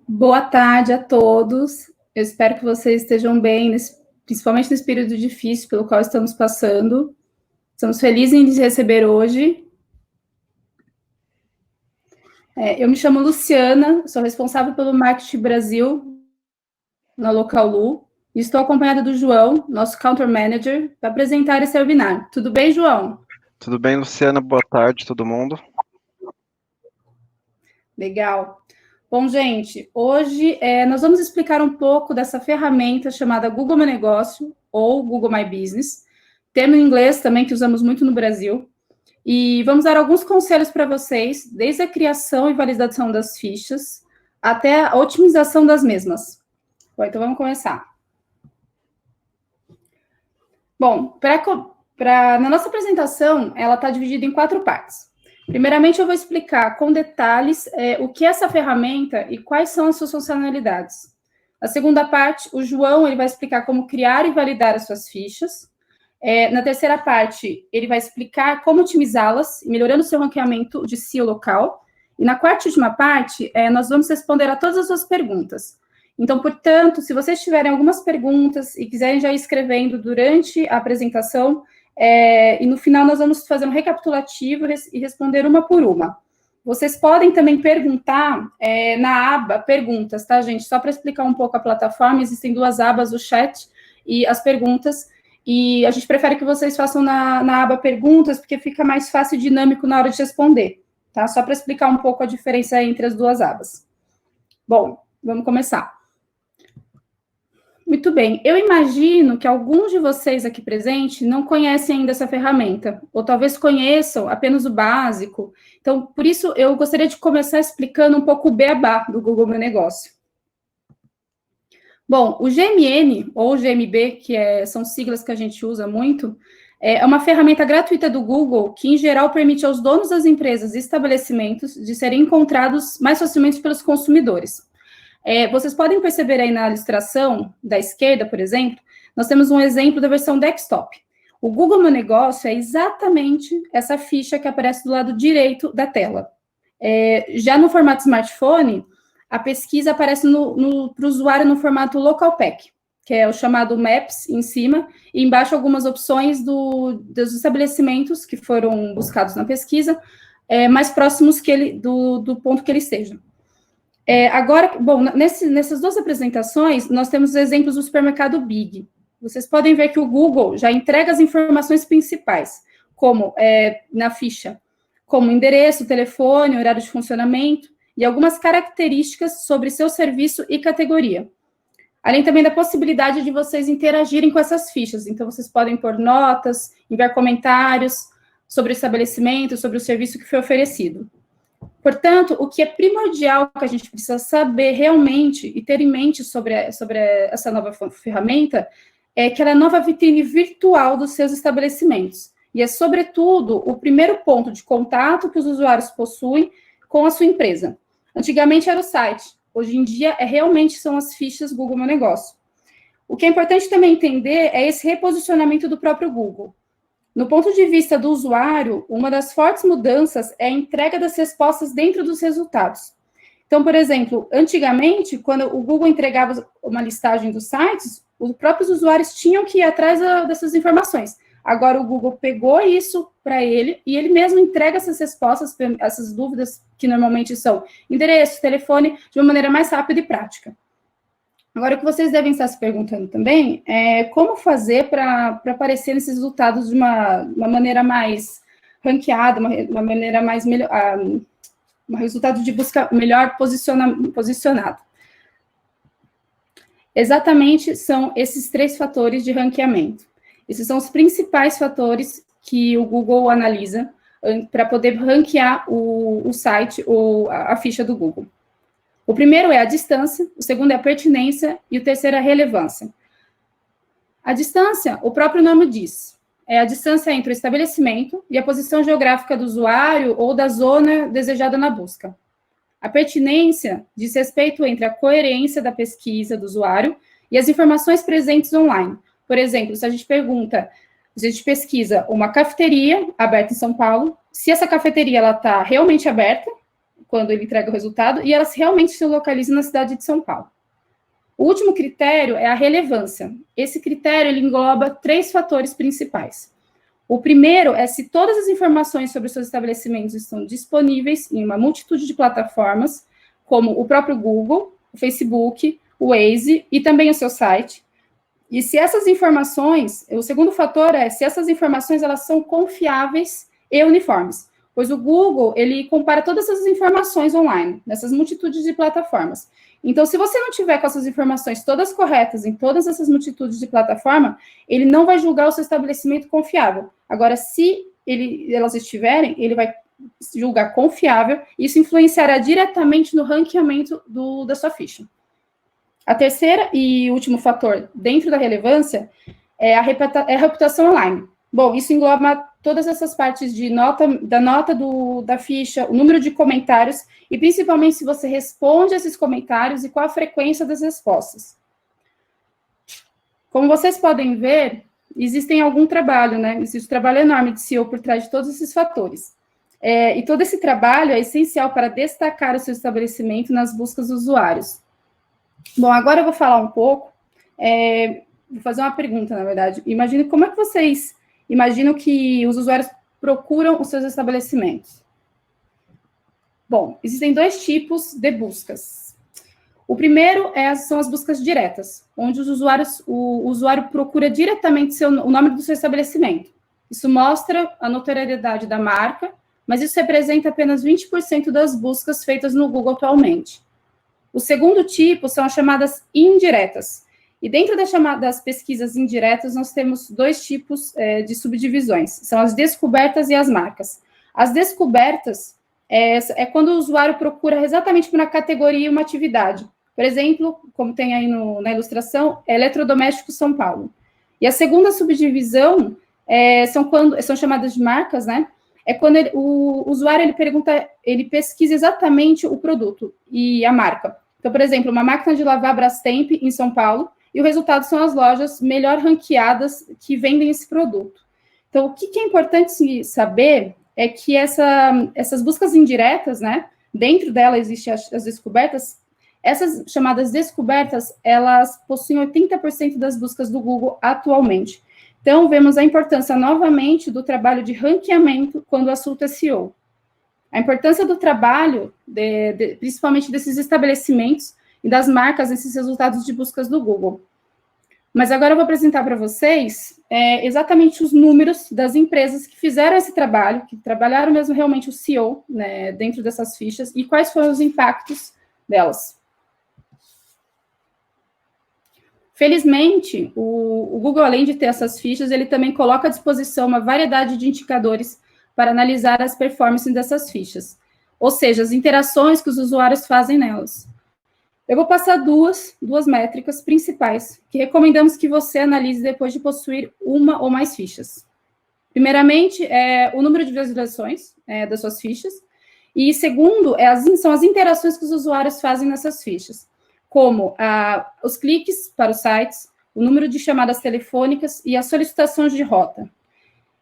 Boa tarde a todos. Eu espero que vocês estejam bem, principalmente nesse período difícil pelo qual estamos passando. Estamos felizes em lhes receber hoje. Eu me chamo Luciana, sou responsável pelo Marketing Brasil na Locallu e estou acompanhada do João, nosso Counter Manager, para apresentar esse webinar. Tudo bem, João? Tudo bem, Luciana? Boa tarde, todo mundo. Legal. Bom, gente, hoje nós vamos explicar um pouco dessa ferramenta chamada Google Meu Negócio ou Google My Business, termo em inglês também que usamos muito no Brasil, e vamos dar alguns conselhos para vocês, desde a criação e validação das fichas até a otimização das mesmas. Bom, então vamos começar. Bom, na nossa apresentação, ela está dividida em 4 partes. Primeiramente, eu vou explicar com detalhes o que é essa ferramenta e quais são as suas funcionalidades. Na segunda parte, o João ele vai explicar como criar e validar as suas fichas. Na terceira parte, ele vai explicar como otimizá-las, melhorando o seu ranqueamento de SEO local. E na quarta e última parte, nós vamos responder a todas as suas perguntas. Então, portanto, se vocês tiverem algumas perguntas e quiserem já ir escrevendo durante a apresentação, e no final nós vamos fazer um recapitulativo e responder uma por uma. Vocês podem também perguntar na aba Perguntas, tá, gente? Só para explicar um pouco a plataforma, existem 2 abas, o chat e as perguntas, e a gente prefere que vocês façam na aba Perguntas, porque fica mais fácil e dinâmico na hora de responder, tá? Só para explicar um pouco a diferença entre as 2 abas. Bom, vamos começar. Muito bem, eu imagino que alguns de vocês aqui presentes não conhecem ainda essa ferramenta, ou talvez conheçam apenas o básico. Então, por isso, eu gostaria de começar explicando um pouco o beabá do Google Meu Negócio. Bom, o GMN, ou GMB, são siglas que a gente usa muito, é uma ferramenta gratuita do Google que, em geral, permite aos donos das empresas e estabelecimentos de serem encontrados mais facilmente pelos consumidores. Vocês podem perceber aí na ilustração da esquerda, por exemplo, nós temos um exemplo da versão desktop. O Google Meu Negócio é exatamente essa ficha que aparece do lado direito da tela. Já no formato smartphone, a pesquisa aparece para o usuário no formato local pack, que é o chamado Maps em cima, e embaixo algumas opções dos estabelecimentos que foram buscados na pesquisa, mais próximos do ponto que ele esteja. Agora, bom, nessas 2 apresentações, nós temos exemplos do supermercado Big. Vocês podem ver que o Google já entrega as informações principais, como na ficha, como endereço, telefone, horário de funcionamento, e algumas características sobre seu serviço e categoria. Além também da possibilidade de vocês interagirem com essas fichas. Então, vocês podem pôr notas, enviar comentários sobre o estabelecimento, sobre o serviço que foi oferecido. Portanto, o que é primordial que a gente precisa saber realmente e ter em mente sobre essa nova ferramenta é que ela é a nova vitrine virtual dos seus estabelecimentos. E é, sobretudo, o primeiro ponto de contato que os usuários possuem com a sua empresa. Antigamente era o site, hoje em dia realmente são as fichas Google Meu Negócio. O que é importante também entender é esse reposicionamento do próprio Google. No ponto de vista do usuário, uma das fortes mudanças é a entrega das respostas dentro dos resultados. Então, por exemplo, antigamente, quando o Google entregava uma listagem dos sites, os próprios usuários tinham que ir atrás dessas informações. Agora, o Google pegou isso para ele e ele mesmo entrega essas respostas, essas dúvidas, que normalmente são endereço, telefone, de uma maneira mais rápida e prática. Agora, o que vocês devem estar se perguntando também é como fazer para aparecer nesses resultados de uma maneira mais ranqueada, uma maneira mais um resultado de busca melhor posicionado. Exatamente são esses 3 fatores de ranqueamento. Esses são os principais fatores que o Google analisa para poder ranquear o site ou a ficha do Google. O primeiro é a distância, o segundo é a pertinência e o terceiro é a relevância. A distância, o próprio nome diz, é a distância entre o estabelecimento e a posição geográfica do usuário ou da zona desejada na busca. A pertinência diz respeito entre a coerência da pesquisa do usuário e as informações presentes online. Por exemplo, se a gente pesquisa uma cafeteria aberta em São Paulo, se essa cafeteria está realmente aberta, quando ele entrega o resultado, e elas realmente se localizam na cidade de São Paulo. O último critério é a relevância. Esse critério ele engloba 3 fatores principais. O primeiro é se todas as informações sobre os seus estabelecimentos estão disponíveis em uma multitude de plataformas, como o próprio Google, o Facebook, o Waze e também o seu site. E se essas informações, o segundo fator é se essas informações elas são confiáveis e uniformes, pois o Google ele compara todas essas informações online nessas multitudes de plataformas. Então, se você não tiver com essas informações todas corretas em todas essas multitudes de plataforma, ele não vai julgar o seu estabelecimento confiável. Agora, se elas estiverem, ele vai julgar confiável, e isso influenciará diretamente no ranqueamento da sua ficha. A terceira e último fator dentro da relevância é a reputação online. Bom, isso engloba todas essas partes de da ficha, o número de comentários e principalmente se você responde a esses comentários e qual a frequência das respostas. Como vocês podem ver, existe algum trabalho, né? Existe um trabalho enorme de SEO por trás de todos esses fatores. E todo esse trabalho é essencial para destacar o seu estabelecimento nas buscas dos usuários. Bom, agora eu vou falar um pouco, vou fazer uma pergunta, na verdade. Imagine como é que vocês imaginam que os usuários procuram os seus estabelecimentos. Bom, existem 2 tipos de buscas. O primeiro são as buscas diretas, onde o usuário procura diretamente o nome do seu estabelecimento. Isso mostra a notoriedade da marca, mas isso representa apenas 20% das buscas feitas no Google atualmente. O segundo tipo são as chamadas indiretas. E dentro das pesquisas indiretas, nós temos 2 tipos de subdivisões. São as descobertas e as marcas. As descobertas é quando o usuário procura exatamente por uma categoria e uma atividade. Por exemplo, como tem aí na ilustração, eletrodomésticos São Paulo. E a segunda subdivisão são chamadas de marcas, né? É quando o usuário ele pesquisa exatamente o produto e a marca. Então, por exemplo, uma máquina de lavar Brastemp em São Paulo, e o resultado são as lojas melhor ranqueadas que vendem esse produto. Então, o que é importante saber é que essas buscas indiretas, né, dentro dela existem as descobertas, essas chamadas descobertas, elas possuem 80% das buscas do Google atualmente. Então, vemos a importância, novamente, do trabalho de ranqueamento quando o assunto é SEO. A importância do trabalho, principalmente desses estabelecimentos e das marcas nesses resultados de buscas do Google. Mas agora eu vou apresentar para vocês exatamente os números das empresas que fizeram esse trabalho, que trabalharam mesmo realmente o SEO, né, dentro dessas fichas, e quais foram os impactos delas. Felizmente, o Google, além de ter essas fichas, ele também coloca à disposição uma variedade de indicadores para analisar as performances dessas fichas, ou seja, as interações que os usuários fazem nelas. Eu vou passar duas métricas principais, que recomendamos que você analise depois de possuir uma ou mais fichas. Primeiramente, o número de visualizações das suas fichas, e segundo, são as interações que os usuários fazem nessas fichas, como os cliques para os sites, o número de chamadas telefônicas e as solicitações de rota.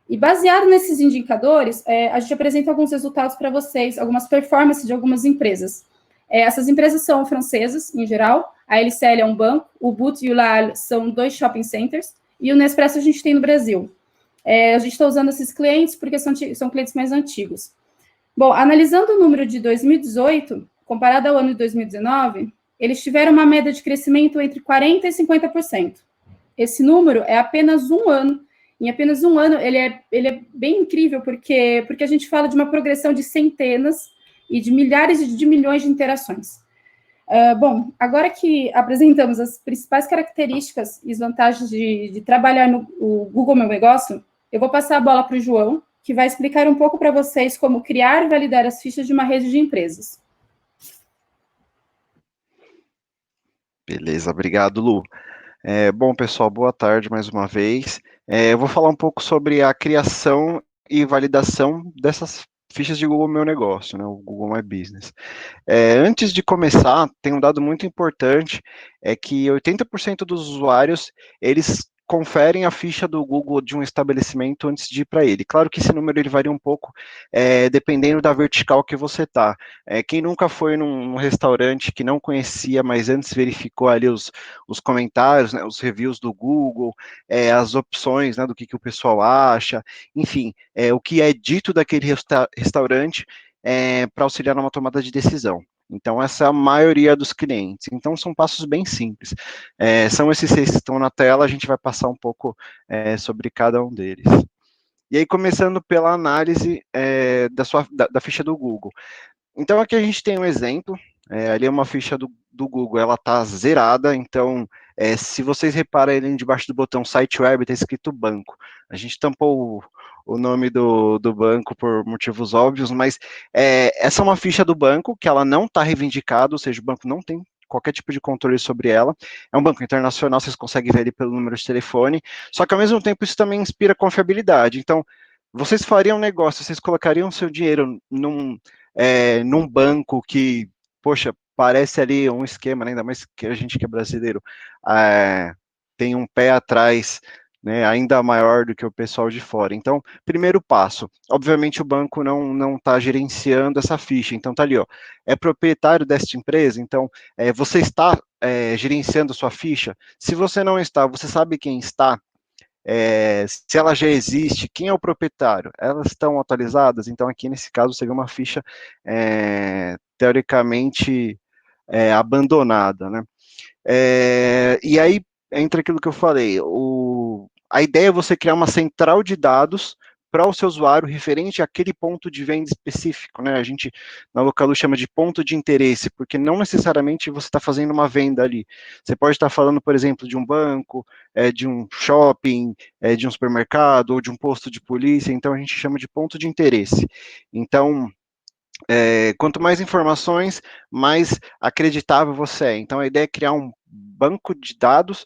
E baseado nesses indicadores, a gente apresenta alguns resultados para vocês, algumas performances de algumas empresas. Essas empresas são francesas, em geral, a LCL é um banco, o But e o La são 2 shopping centers, e o Nespresso a gente tem no Brasil. A gente está usando esses clientes porque são clientes mais antigos. Bom, analisando o número de 2018, comparado ao ano de 2019, eles tiveram uma média de crescimento entre 40% e 50%. Esse número é apenas um ano. Em apenas um ano, ele é bem incrível, porque a gente fala de uma progressão de centenas e de milhares de milhões de interações. Bom, agora que apresentamos as principais características e as vantagens de trabalhar no Google Meu Negócio, eu vou passar a bola para o João, que vai explicar um pouco para vocês como criar e validar as fichas de uma rede de empresas. Beleza, obrigado, Lu. Bom, pessoal, boa tarde mais uma vez. Eu vou falar um pouco sobre a criação e validação dessas fichas de Google Meu Negócio, né, o Google My Business. Antes de começar, tem um dado muito importante, é que 80% dos usuários, eles conferem a ficha do Google de um estabelecimento antes de ir para ele. Claro que esse número ele varia um pouco, dependendo da vertical que você está. Quem nunca foi num restaurante que não conhecia, mas antes verificou ali os comentários, né, os reviews do Google, as opções, né, do que o pessoal acha, enfim, o que é dito daquele restaurante para auxiliar numa tomada de decisão. Então, essa é a maioria dos clientes. Então, são passos bem simples. São esses 6 que estão na tela, a gente vai passar um pouco sobre cada um deles. E aí, começando pela análise da ficha do Google. Então, aqui a gente tem um exemplo, ali é uma ficha do Google, ela está zerada, então, se vocês repararem debaixo do botão Site Web, está escrito banco. A gente tampou o nome do banco por motivos óbvios, mas essa é uma ficha do banco, que ela não está reivindicada, ou seja, o banco não tem qualquer tipo de controle sobre ela. É um banco internacional, vocês conseguem ver ali pelo número de telefone, só que ao mesmo tempo isso também inspira confiabilidade. Então, vocês fariam um negócio, vocês colocariam seu dinheiro num banco que, poxa, parece ali um esquema, né, ainda mais que a gente que é brasileiro, é, tem um pé atrás, né, ainda maior do que o pessoal de fora. Então, primeiro passo, obviamente o banco não está gerenciando essa ficha, então tá ali, ó, é proprietário desta empresa, então você está gerenciando sua ficha? Se você não está, você sabe quem está? Se ela já existe, quem é o proprietário? Elas estão atualizadas? Então, aqui nesse caso, seria uma ficha teoricamente abandonada, né? E aí entra aquilo que eu falei, a ideia é você criar uma central de dados para o seu usuário referente àquele ponto de venda específico, né? A gente na Localu chama de ponto de interesse, porque não necessariamente você está fazendo uma venda ali. Você pode estar falando, por exemplo, de um banco, de um shopping, de um supermercado ou de um posto de polícia, então a gente chama de ponto de interesse. Então, quanto mais informações, mais acreditável você é. Então, a ideia é criar um banco de dados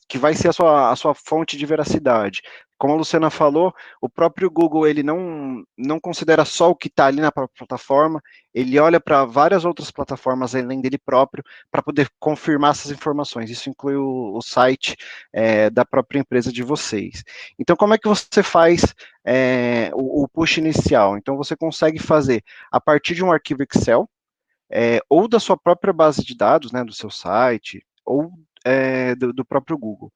que vai ser a sua fonte de veracidade. Como a Luciana falou, o próprio Google ele não considera só o que está ali na própria plataforma, ele olha para várias outras plataformas além dele próprio para poder confirmar essas informações. Isso inclui o site da própria empresa de vocês. Então, como é que você faz o push inicial? Então, você consegue fazer a partir de um arquivo Excel, ou da sua própria base de dados, né, do seu site, ou do próprio Google.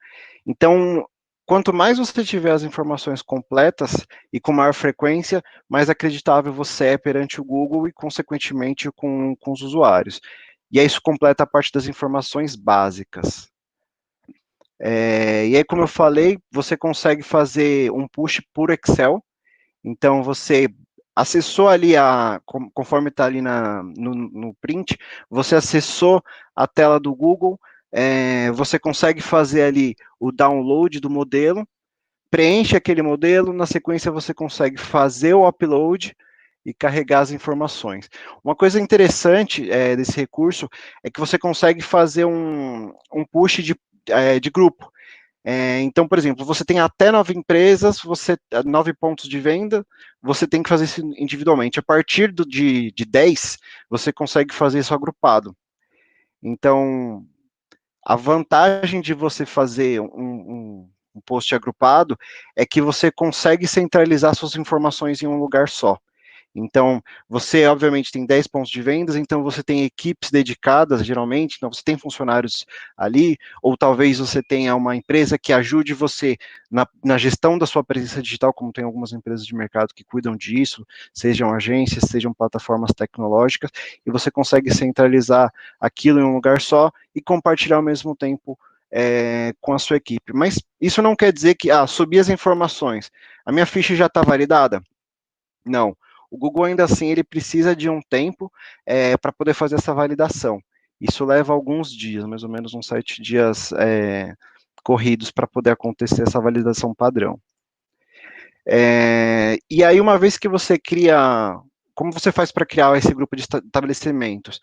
Então, quanto mais você tiver as informações completas e com maior frequência, mais acreditável você é perante o Google e, consequentemente, com os usuários. E aí isso completa a parte das informações básicas. E aí, como eu falei, você consegue fazer um push por Excel. Então, você acessou ali, conforme está ali no print, você acessou a tela do Google, você consegue fazer ali o download do modelo, preenche aquele modelo, na sequência você consegue fazer o upload e carregar as informações. Uma coisa interessante desse recurso é que você consegue fazer um push de grupo. Então, por exemplo, você tem até 9 empresas, 9 pontos de venda, você tem que fazer isso individualmente. A partir de 10, você consegue fazer isso agrupado. Então, a vantagem de você fazer um post agrupado é que você consegue centralizar suas informações em um lugar só. Então, você, obviamente, tem 10 pontos de vendas, então você tem equipes dedicadas, geralmente, então você tem funcionários ali, ou talvez você tenha uma empresa que ajude você na gestão da sua presença digital, como tem algumas empresas de mercado que cuidam disso, sejam agências, sejam plataformas tecnológicas, e você consegue centralizar aquilo em um lugar só e compartilhar ao mesmo tempo com a sua equipe. Mas isso não quer dizer que, subi as informações, a minha ficha já está validada? Não. O Google ainda assim ele precisa de um tempo para poder fazer essa validação. Isso leva alguns dias, mais ou menos uns 7 dias corridos para poder acontecer essa validação padrão. E aí, uma vez que você cria, como você faz para criar esse grupo de estabelecimentos?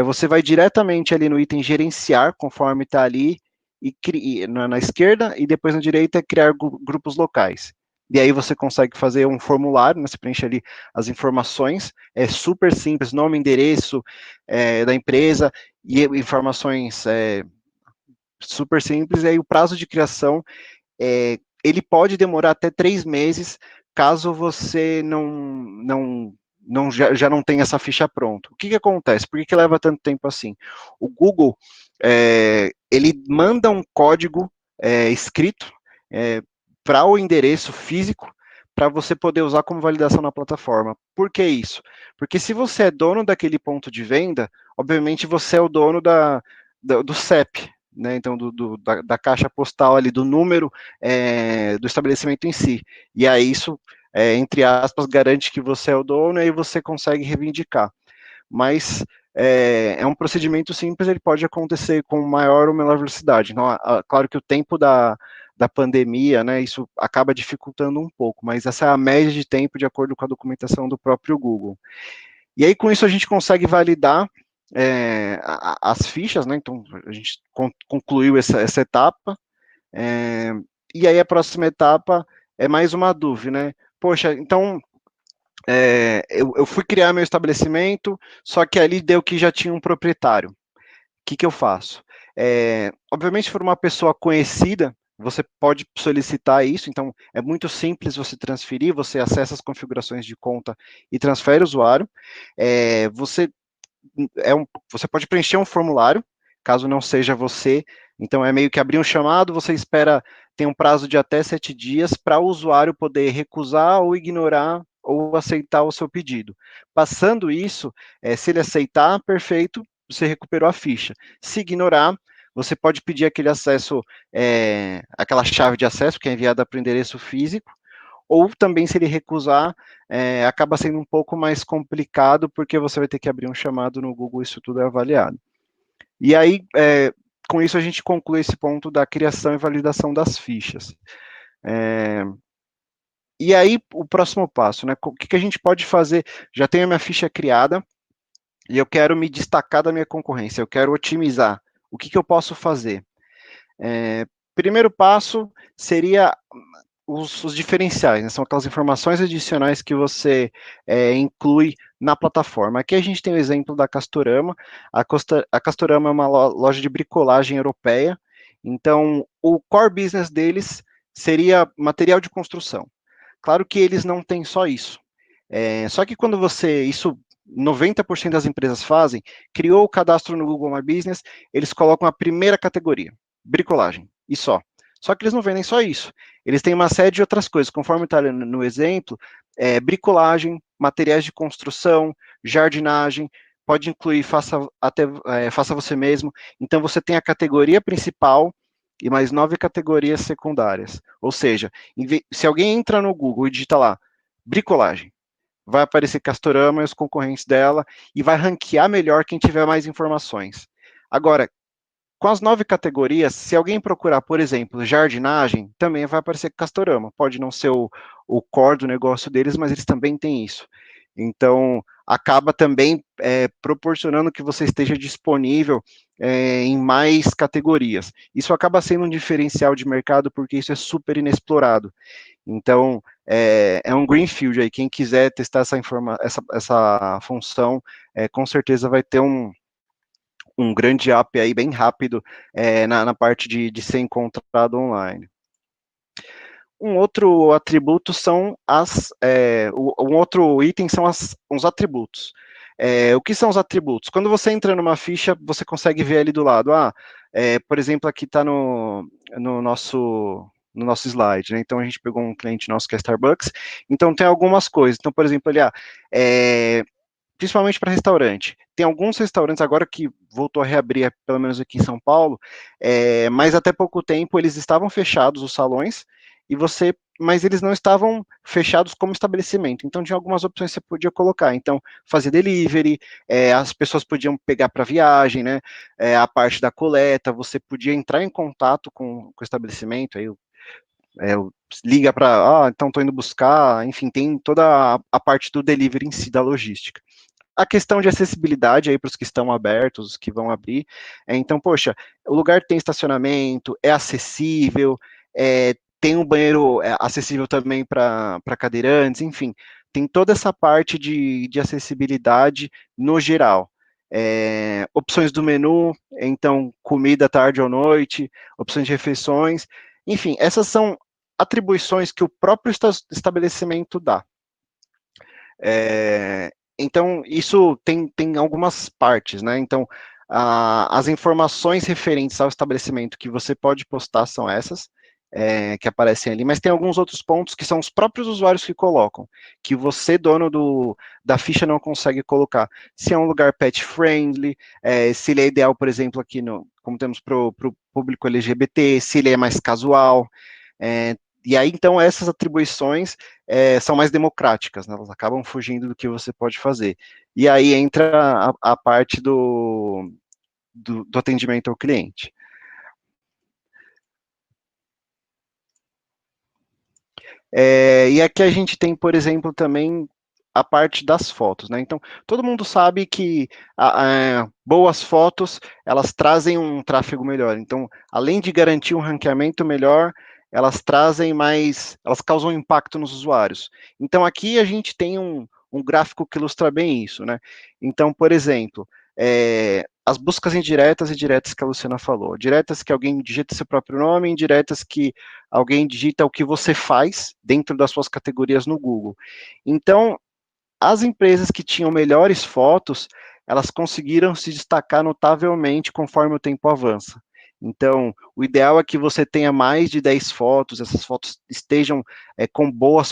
Você vai diretamente ali no item gerenciar, conforme está ali, e na esquerda, e depois na direita, criar grupos locais. E aí você consegue fazer um formulário, né, você preenche ali as informações, é super simples, nome, endereço da empresa, e informações super simples, e aí o prazo de criação ele pode demorar até 3 meses, caso você já não tenha essa ficha pronta. O que acontece? Por que leva tanto tempo assim? O Google, ele manda um código escrito para o endereço físico, para você poder usar como validação na plataforma. Por que isso? Porque se você é dono daquele ponto de venda, obviamente você é o dono do CEP, né? Então, da caixa postal ali, do número do estabelecimento em si. E aí isso, entre aspas, garante que você é o dono e aí você consegue reivindicar. Mas é um procedimento simples, ele pode acontecer com maior ou menor velocidade. Então, claro que o tempo da pandemia, né, isso acaba dificultando um pouco, mas essa é a média de tempo de acordo com a documentação do próprio Google. E aí, com isso, a gente consegue validar as fichas, né? Então, a gente concluiu essa etapa. É, e aí, a próxima etapa é mais uma dúvida, né? Poxa, então, eu fui criar meu estabelecimento, só que ali deu que já tinha um proprietário. O que eu faço? Obviamente, se for uma pessoa conhecida, você pode solicitar isso, então é muito simples você transferir, você acessa as configurações de conta e transfere o usuário. Você você pode preencher um formulário, caso não seja você. Então, é meio que abrir um chamado, você espera, tem um prazo de até 7 dias para o usuário poder recusar ou ignorar ou aceitar o seu pedido. Passando isso, se ele aceitar, perfeito, você recuperou a ficha. Se ignorar, você pode pedir aquele acesso, aquela chave de acesso que é enviada para o endereço físico, ou também, se ele recusar, acaba sendo um pouco mais complicado, porque você vai ter que abrir um chamado no Google, isso tudo é avaliado. E aí, com isso, a gente conclui esse ponto da criação e validação das fichas. E aí, o próximo passo, né? O que a gente pode fazer? Já tenho a minha ficha criada, e eu quero me destacar da minha concorrência, eu quero otimizar. O que eu posso fazer? Primeiro passo seria os diferenciais, né? São aquelas informações adicionais que você inclui na plataforma. Aqui a gente tem o exemplo da Castorama. A Castorama é uma loja de bricolagem europeia, então o core business deles seria material de construção. Claro que eles não têm só isso. Só que quando isso 90% das empresas fazem, criou o cadastro no Google My Business, eles colocam a primeira categoria, bricolagem, e só. Só que eles não vendem só isso. Eles têm uma série de outras coisas, conforme está no exemplo, bricolagem, materiais de construção, jardinagem, pode incluir faça você mesmo. Então você tem a categoria principal e mais 9 categorias secundárias. Ou seja, se alguém entra no Google e digita lá, bricolagem, vai aparecer Castorama e os concorrentes dela, e vai ranquear melhor quem tiver mais informações. Agora, com as 9 categorias, se alguém procurar, por exemplo, jardinagem, também vai aparecer Castorama. Pode não ser o core do negócio deles, mas eles também têm isso. Então, acaba também proporcionando que você esteja disponível em mais categorias. Isso acaba sendo um diferencial de mercado, porque isso é super inexplorado. Então, um greenfield aí. Quem quiser testar essa função, com certeza vai ter um grande up aí, bem rápido, na parte de ser encontrado online. Um outro atributo são um outro item são os atributos. O que são os atributos? Quando você entra numa ficha, você consegue ver ali do lado. Por exemplo, aqui está no nosso slide, né? Então a gente pegou um cliente nosso que é Starbucks. Então tem algumas coisas. Então, por exemplo, ali, principalmente para restaurante. Tem alguns restaurantes agora que voltou a reabrir, pelo menos aqui em São Paulo, mas até pouco tempo eles estavam fechados, os salões, mas eles não estavam fechados como estabelecimento. Então tinha algumas opções que você podia colocar. Então, fazer delivery, as pessoas podiam pegar para viagem, né? A parte da coleta, você podia entrar em contato com o estabelecimento, aí liga para, então estou indo buscar, enfim, tem toda a parte do delivery em si, da logística. A questão de acessibilidade aí para os que estão abertos, os que vão abrir. Então, poxa, o lugar tem estacionamento, é acessível, tem um banheiro acessível também para cadeirantes, enfim, tem toda essa parte de acessibilidade no geral. Opções do menu, então comida tarde ou noite, opções de refeições, Enfim, essas são atribuições que o próprio estabelecimento dá. Então, isso tem algumas partes, né? Então, as informações referentes ao estabelecimento que você pode postar são essas, que aparecem ali, mas tem alguns outros pontos que são os próprios usuários que colocam, que você, dono da ficha, não consegue colocar. Se é um lugar pet friendly, se ele é ideal, por exemplo, aqui como temos para o público LGBT, se ele é mais casual, e aí, então, essas atribuições são mais democráticas, né? Elas acabam fugindo do que você pode fazer. E aí entra a parte do atendimento ao cliente. E aqui a gente tem, por exemplo, também a parte das fotos, né? Então, todo mundo sabe que boas fotos, elas trazem um tráfego melhor. Então, além de garantir um ranqueamento melhor, elas trazem mais, elas causam impacto nos usuários. Então, aqui a gente tem um gráfico que ilustra bem isso, né? Então, por exemplo, as buscas indiretas e diretas que a Luciana falou. Diretas que alguém digita seu próprio nome, indiretas que alguém digita o que você faz dentro das suas categorias no Google. Então, as empresas que tinham melhores fotos, elas conseguiram se destacar notavelmente conforme o tempo avança. Então, o ideal é que você tenha mais de 10 fotos, essas fotos estejam com boa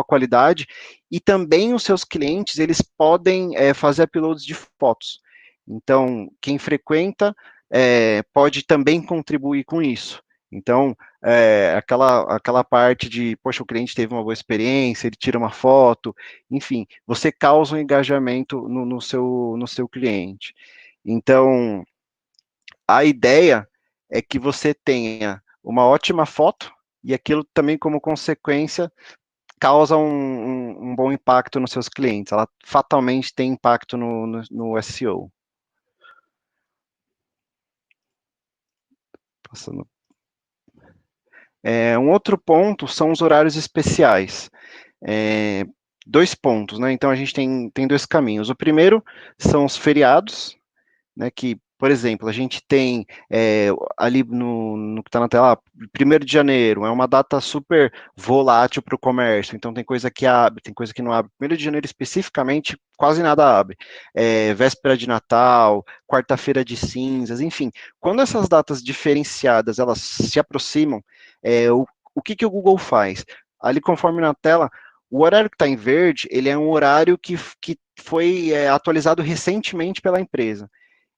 qualidade, e também os seus clientes, eles podem fazer uploads de fotos. Então, quem frequenta pode também contribuir com isso. Então, aquela parte de, poxa, o cliente teve uma boa experiência, ele tira uma foto, enfim, você causa um engajamento no seu cliente. Então, a ideia é que você tenha uma ótima foto e aquilo também, como consequência, causa um bom impacto nos seus clientes. Ela fatalmente tem impacto no SEO. Passando. Um outro ponto são os horários especiais. É, dois pontos, né? Então a gente tem dois caminhos. O primeiro são os feriados, né? Que, por exemplo, a gente tem ali no que está na tela, 1º de janeiro, é uma data super volátil para o comércio, então tem coisa que abre, tem coisa que não abre. 1º de janeiro especificamente, quase nada abre. Véspera de Natal, quarta-feira de cinzas, enfim. Quando essas datas diferenciadas, elas se aproximam, o que o Google faz? Ali, conforme na tela, o horário que está em verde, ele é um horário que foi atualizado recentemente pela empresa.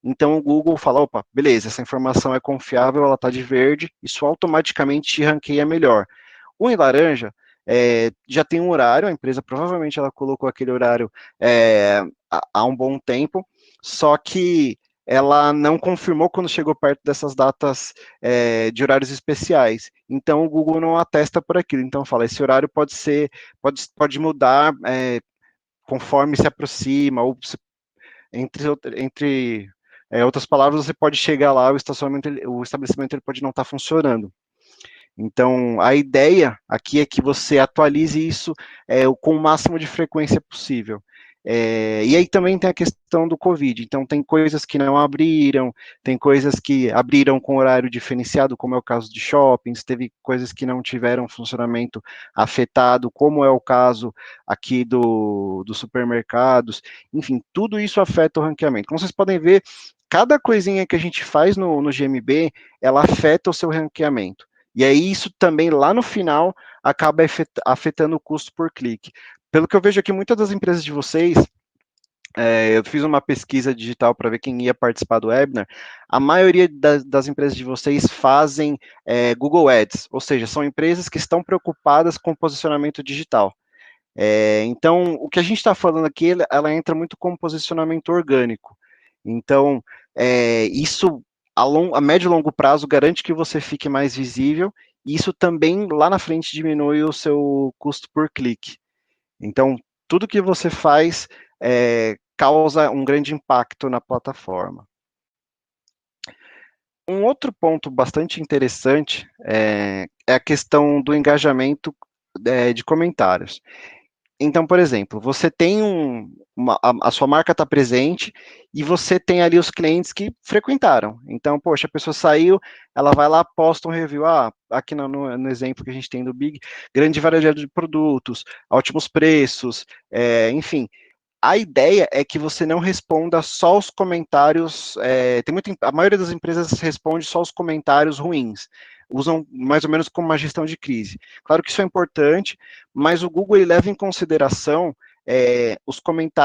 Então o Google fala, opa, beleza, essa informação é confiável, ela está de verde, isso automaticamente te ranqueia melhor. O em laranja já tem um horário, a empresa provavelmente ela colocou aquele horário há um bom tempo, só que ela não confirmou quando chegou perto dessas datas de horários especiais. Então o Google não atesta por aquilo. Então fala, esse horário pode mudar conforme se aproxima, ou entre outras palavras, você pode chegar lá, o estabelecimento ele pode não estar funcionando. Então, a ideia aqui é que você atualize isso com o máximo de frequência possível. E aí também tem a questão do Covid. Então, tem coisas que não abriram, tem coisas que abriram com horário diferenciado, como é o caso de shoppings, teve coisas que não tiveram funcionamento afetado, como é o caso aqui dos supermercados. Enfim, tudo isso afeta o ranqueamento. Como vocês podem ver, cada coisinha que a gente faz no GMB, ela afeta o seu ranqueamento. E aí isso também lá no final acaba afetando o custo por clique. Pelo que eu vejo aqui, muitas das empresas de vocês, eu fiz uma pesquisa digital para ver quem ia participar do webinar, a maioria das empresas de vocês fazem Google Ads, ou seja, são empresas que estão preocupadas com posicionamento digital. Então, o que a gente está falando aqui, ela entra muito como posicionamento orgânico. Então, isso a médio e longo prazo garante que você fique mais visível, e isso também lá na frente diminui o seu custo por clique. Então, tudo que você faz causa um grande impacto na plataforma. Um outro ponto bastante interessante é a questão do engajamento de comentários. Então, por exemplo, você tem a sua marca está presente e você tem ali os clientes que frequentaram. Então, poxa, a pessoa saiu, ela vai lá, posta um review, aqui no exemplo que a gente tem do Big, grande variedade de produtos, ótimos preços, enfim, a ideia é que você não responda só os comentários. A maioria das empresas responde só os comentários ruins. Usam mais ou menos como uma gestão de crise. Claro que isso é importante, mas o Google ele leva em consideração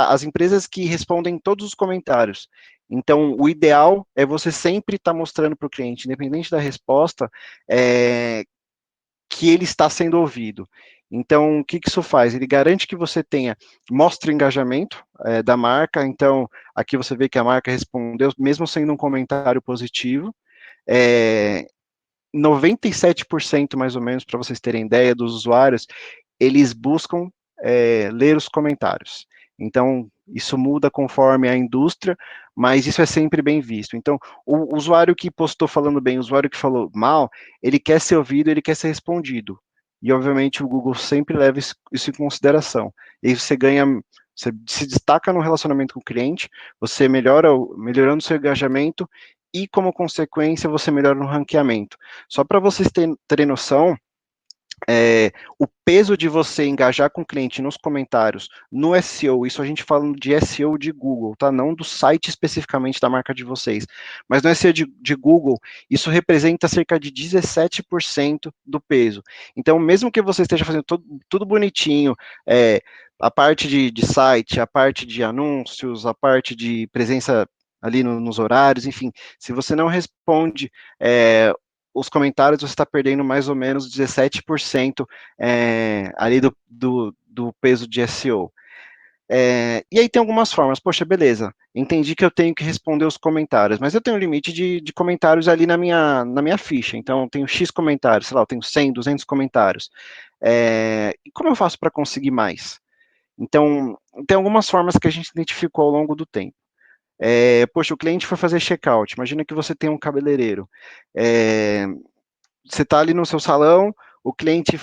as empresas que respondem todos os comentários. Então, o ideal é você sempre estar mostrando para o cliente, independente da resposta, que ele está sendo ouvido. Então, o que isso faz? Ele garante que você mostre o engajamento da marca. Então, aqui você vê que a marca respondeu, mesmo sendo um comentário positivo. 97% mais ou menos, para vocês terem ideia, dos usuários, eles buscam ler os comentários. Então, isso muda conforme a indústria, mas isso é sempre bem visto. Então, o usuário que postou falando bem, o usuário que falou mal, ele quer ser ouvido, ele quer ser respondido. E, obviamente, o Google sempre leva isso em consideração. E aí você se destaca no relacionamento com o cliente, você melhorando o seu engajamento e, como consequência, você melhora no ranqueamento. Só para vocês terem noção, o peso de você engajar com o cliente nos comentários, no SEO, isso a gente falando de SEO de Google, tá? Não do site especificamente da marca de vocês, mas no SEO de Google, isso representa cerca de 17% do peso. Então, mesmo que você esteja fazendo tudo bonitinho, a parte de site, a parte de anúncios, a parte de presença ali nos horários, enfim, se você não responde os comentários, você está perdendo mais ou menos 17% ali do peso de SEO. E aí tem algumas formas, poxa, beleza, entendi que eu tenho que responder os comentários, mas eu tenho um limite de comentários ali na minha ficha, então eu tenho X comentários, sei lá, eu tenho 100, 200 comentários. E como eu faço para conseguir mais? Então, tem algumas formas que a gente identificou ao longo do tempo. Poxa, o cliente foi fazer checkout, imagina que você tem um cabeleireiro. Você está ali no seu salão, o cliente,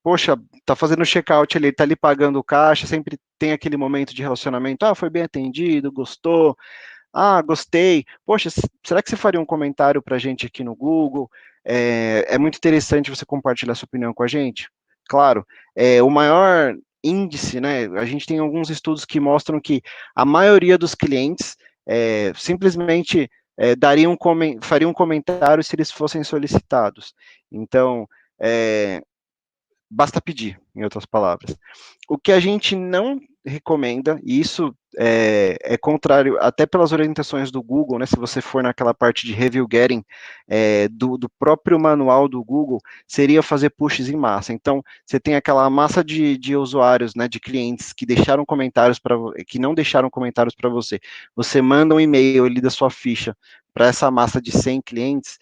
poxa, está fazendo check-out, ele está ali pagando o caixa, sempre tem aquele momento de relacionamento, foi bem atendido, gostou, gostei, poxa, será que você faria um comentário para a gente aqui no Google? É muito interessante você compartilhar sua opinião com a gente. Claro, o maior índice, né, a gente tem alguns estudos que mostram que a maioria dos clientes simplesmente fariam um comentário se eles fossem solicitados. Então, basta pedir, em outras palavras. O que a gente não recomenda, e isso é contrário até pelas orientações do Google, né? Se você for naquela parte de review getting do próprio manual do Google, seria fazer pushes em massa. Então, você tem aquela massa de usuários, né, de clientes que deixaram comentários que não deixaram comentários para você. Você manda um e-mail ali da sua ficha para essa massa de 100 clientes,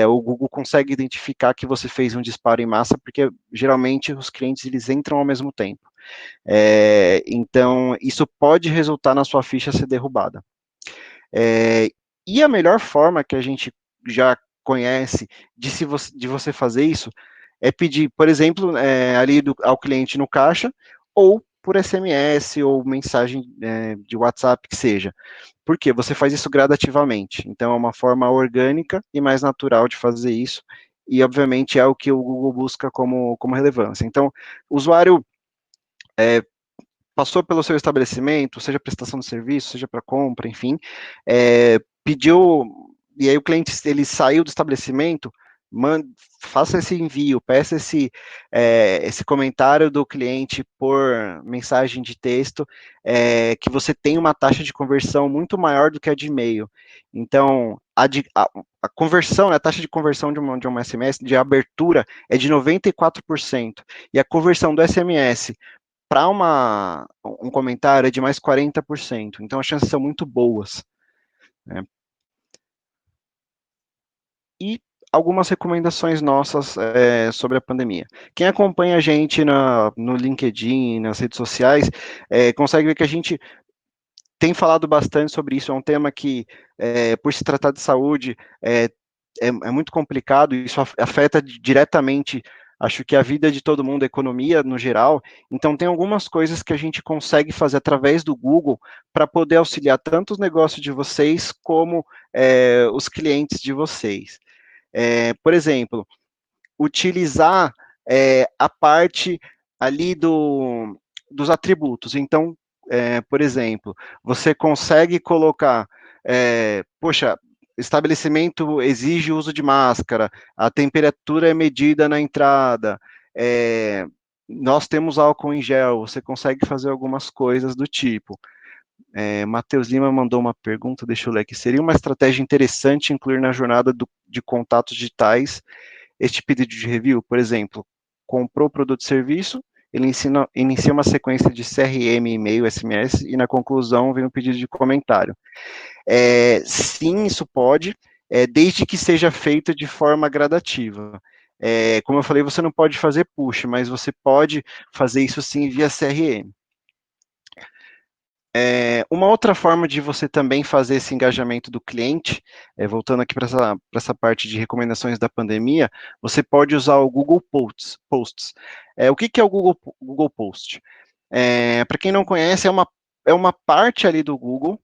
o Google consegue identificar que você fez um disparo em massa, porque geralmente os clientes eles entram ao mesmo tempo. Então, isso pode resultar na sua ficha ser derrubada. E a melhor forma que a gente já conhece de você fazer isso é pedir, por exemplo, ali ao cliente no caixa, ou por SMS ou mensagem de WhatsApp, que seja. Por quê? Você faz isso gradativamente. Então, é uma forma orgânica e mais natural de fazer isso. E, obviamente, é o que o Google busca como relevância. Então, o usuário passou pelo seu estabelecimento, seja prestação de serviço, seja para compra, enfim, pediu, e aí o cliente ele saiu do estabelecimento, faça esse envio, peça esse comentário do cliente por mensagem de texto, que você tem uma taxa de conversão muito maior do que a de e-mail. Então, a conversão, né, a taxa de conversão de uma SMS, de abertura, é de 94%, e a conversão do SMS para um comentário é de mais 40%. Então, as chances são muito boas. Né? E algumas recomendações nossas sobre a pandemia. Quem acompanha a gente no LinkedIn, nas redes sociais, consegue ver que a gente tem falado bastante sobre isso. É um tema que, por se tratar de saúde, é muito complicado. Isso afeta diretamente acho que a vida de todo mundo, a economia no geral, então tem algumas coisas que a gente consegue fazer através do Google para poder auxiliar tanto os negócios de vocês como os clientes de vocês. Por exemplo, utilizar a parte ali dos atributos. Então, por exemplo, você consegue colocar, poxa, estabelecimento exige uso de máscara, a temperatura é medida na entrada, nós temos álcool em gel, você consegue fazer algumas coisas do tipo. Matheus Lima mandou uma pergunta, deixa eu ler aqui. Seria uma estratégia interessante incluir na jornada de contatos digitais este pedido de review? Por exemplo, comprou o produto e serviço, ele inicia uma sequência de CRM, e-mail, SMS, e na conclusão vem um pedido de comentário. Sim, isso pode, desde que seja feito de forma gradativa. Como eu falei, você não pode fazer push, mas você pode fazer isso sim via CRM. Uma outra forma de você também fazer esse engajamento do cliente, voltando aqui para essa parte de recomendações da pandemia, você pode usar o Google Posts. O que é o Google Post? Para quem não conhece, é uma parte ali do Google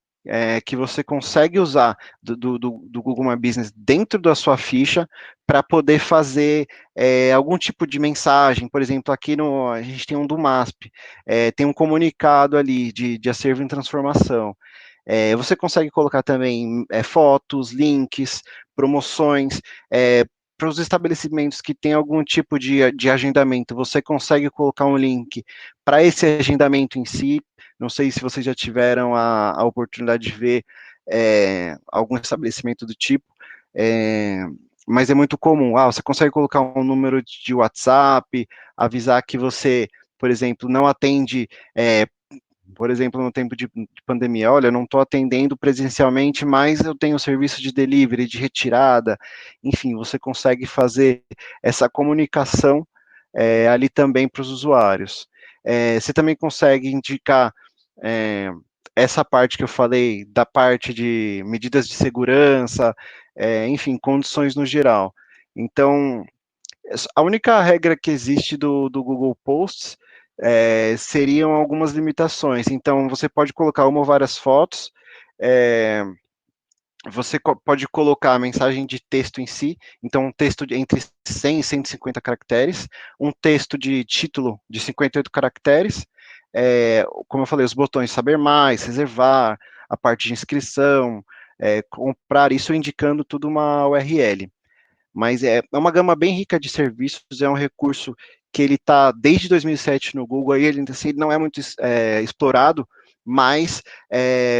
que você consegue usar do Google My Business dentro da sua ficha para poder fazer algum tipo de mensagem. Por exemplo, aqui a gente tem um do MASP, tem um comunicado ali de acervo em transformação. Você consegue colocar também fotos, links, promoções, para os estabelecimentos que têm algum tipo de agendamento, você consegue colocar um link para esse agendamento em si. Não sei se vocês já tiveram a oportunidade de ver algum estabelecimento do tipo, mas é muito comum. Você consegue colocar um número de WhatsApp, avisar que você, por exemplo, não atende por exemplo, no tempo de pandemia, olha, eu não estou atendendo presencialmente, mas eu tenho serviço de delivery, de retirada, enfim, você consegue fazer essa comunicação ali também para os usuários. Você também consegue indicar essa parte que eu falei, da parte de medidas de segurança, enfim, condições no geral. Então, a única regra que existe do Google Posts seriam algumas limitações. Então, você pode colocar uma ou várias fotos, você pode colocar a mensagem de texto em si, então um texto entre 100 e 150 caracteres, um texto de título de 58 caracteres, como eu falei, os botões saber mais, reservar, a parte de inscrição, comprar, isso indicando tudo uma URL. Mas é uma gama bem rica de serviços, é um recurso que ele está desde 2007 no Google, aí ele assim, não é muito explorado, mas,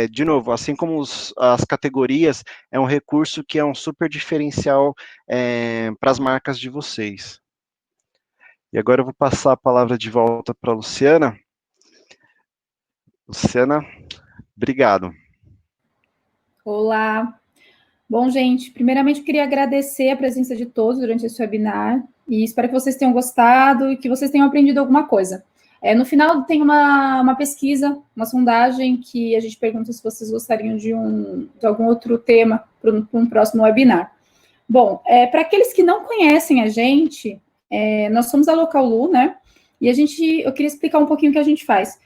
de novo, assim como as categorias, é um recurso que é um super diferencial para as marcas de vocês. E agora eu vou passar a palavra de volta para a Luciana. Luciana, obrigado. Olá. Bom, gente, primeiramente eu queria agradecer a presença de todos durante esse webinar e espero que vocês tenham gostado e que vocês tenham aprendido alguma coisa. No final tem uma pesquisa, uma sondagem que a gente pergunta se vocês gostariam de algum outro tema para um próximo webinar. Bom, para aqueles que não conhecem a gente, nós somos a Locallu, né? E eu queria explicar um pouquinho o que a gente faz.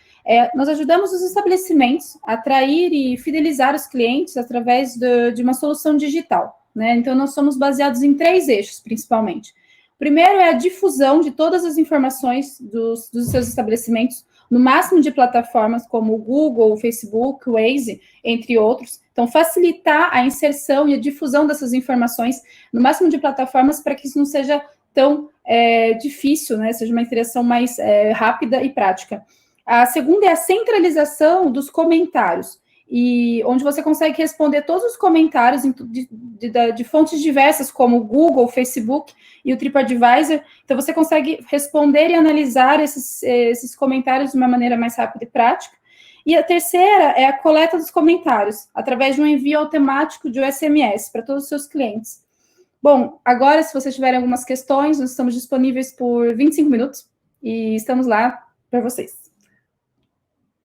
Nós ajudamos os estabelecimentos a atrair e fidelizar os clientes através de uma solução digital, né? Então, nós somos baseados em 3 eixos, principalmente. O primeiro é a difusão de todas as informações dos seus estabelecimentos, no máximo de plataformas como o Google, o Facebook, o Waze, entre outros. Então, facilitar a inserção e a difusão dessas informações no máximo de plataformas para que isso não seja tão difícil, né? Seja uma interação mais rápida e prática. A segunda é a centralização dos comentários, e onde você consegue responder todos os comentários de fontes diversas, como o Google, o Facebook e o TripAdvisor. Então, você consegue responder e analisar esses comentários de uma maneira mais rápida e prática. E a terceira é a coleta dos comentários, através de um envio automático de um SMS para todos os seus clientes. Bom, agora, se vocês tiverem algumas questões, nós estamos disponíveis por 25 minutos e estamos lá para vocês.